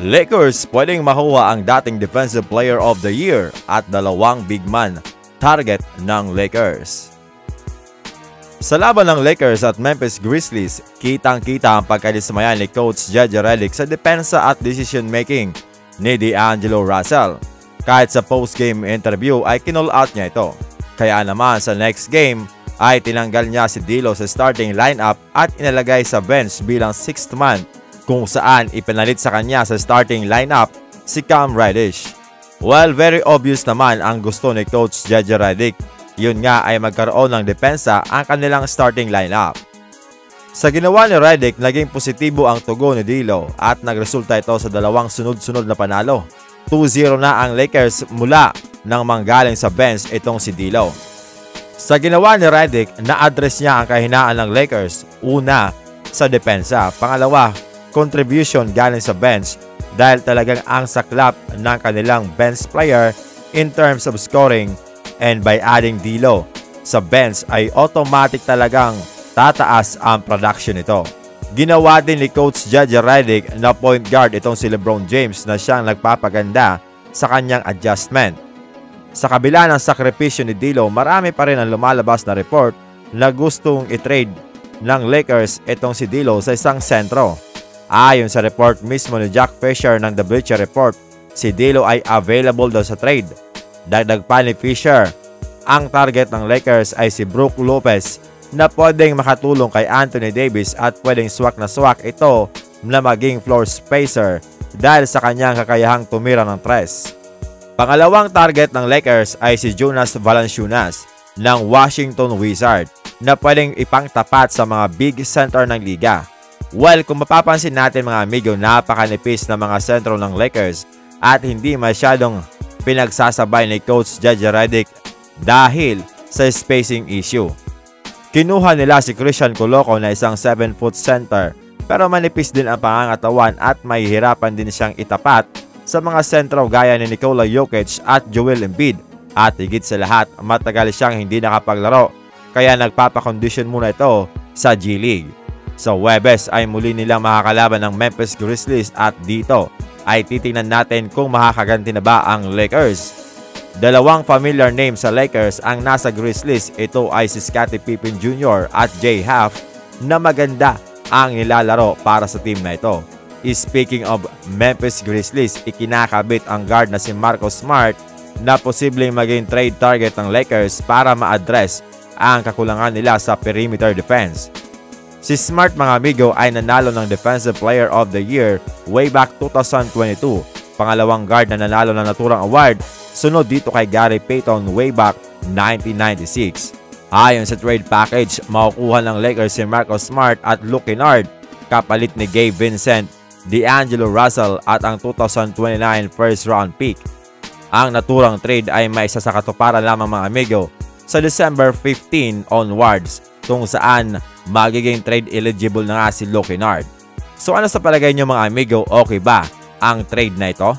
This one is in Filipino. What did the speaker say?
Lakers pwedeng makuha ang dating Defensive Player of the Year at dalawang big man target ng Lakers. Sa laban ng Lakers at Memphis Grizzlies, kitang-kita ang pagkadismaya ni Coach JJ Redick sa depensa at decision-making ni D'Angelo Russell. Kahit sa post-game interview ay kinall out niya ito. Kaya naman sa next game ay tinanggal niya si D'Lo sa starting lineup at inalagay sa bench bilang 6th man, kung saan ipinalit sa kanya sa starting lineup si Cam Reddish. Well, very obvious naman ang gusto ni Coach JJ Redick. Yun nga ay magkaroon ng depensa ang kanilang starting lineup. Sa ginawa ni Redick, naging positibo ang tugon ni D'Lo at nagresulta ito sa dalawang sunod-sunod na panalo. 2-0 na ang Lakers mula nang manggaling sa bench itong si D'Lo. Sa ginawa ni Redick, na-address niya ang kahinaan ng Lakers. Una, sa depensa. Pangalawa, contribution galing sa bench dahil talagang ang saklap ng kanilang bench player in terms of scoring, and by adding D'Lo sa bench ay automatic talagang tataas ang production nito. Ginawa din ni Coach JJ Redick na point guard itong si LeBron James na siyang nagpapaganda sa kanyang adjustment. Sa kabila ng sakripisyo ni D'Lo, marami pa rin ang lumalabas na report na gustong i-trade ng Lakers itong si D'Lo sa isang sentro. Ayon sa report mismo ni Jack Fisher ng The Bleacher Report, si D'Lo ay available daw sa trade. Dagdag pa ni Fisher, ang target ng Lakers ay si Brook Lopez na pwedeng makatulong kay Anthony Davis at pwedeng swak na swak ito na maging floor spacer dahil sa kanyang kakayahang tumira ng tres. Pangalawang target ng Lakers ay si Jonas Valanciunas ng Washington Wizards na pwedeng ipangtapat sa mga big center ng liga. Well, kung mapapansin natin mga amigo, napakanipis na mga sentro ng Lakers at hindi masyadong pinagsasabay ni Coach JJ Redick dahil sa spacing issue. Kinuha nila si Christian Coloco na isang 7-foot center pero manipis din ang pangangatawan at mahihirapan din siyang itapat sa mga sentro gaya ni Nikola Jokic at Joel Embiid, at higit sa lahat matagal siyang hindi nakapaglaro kaya nagpapakondisyon muna ito sa G League. Sa Webes ay muli nilang makakalaban ng Memphis Grizzlies at dito ay titingnan natin kung makakaganti na ba ang Lakers. Dalawang familiar names sa Lakers ang nasa Grizzlies. Ito ay si Scottie Pippen Jr. at Jay Huff na maganda ang nilalaro para sa team na ito. Speaking of Memphis Grizzlies, ikinakabit ang guard na si Marcus Smart na posibleng maging trade target ng Lakers para ma-address ang kakulangan nila sa perimeter defense. Si Smart mga amigo ay nanalo ng Defensive Player of the Year way back 2022. Pangalawang guard na nanalo ng naturang award, sunod dito kay Gary Payton way back 1996. Ayon sa trade package, makukuha ng Lakers si Marcus Smart at Luke Kennard kapalit ni Gabe Vincent, D'Angelo Russell at ang 2029 first round pick. Ang naturang trade ay may isa sa katuparan lamang mga amigo sa December 15 onwards, kung saan magiging trade eligible na nga si Luke Kennard. So ano sa palagay nyo mga amigo, okay ba ang trade na ito?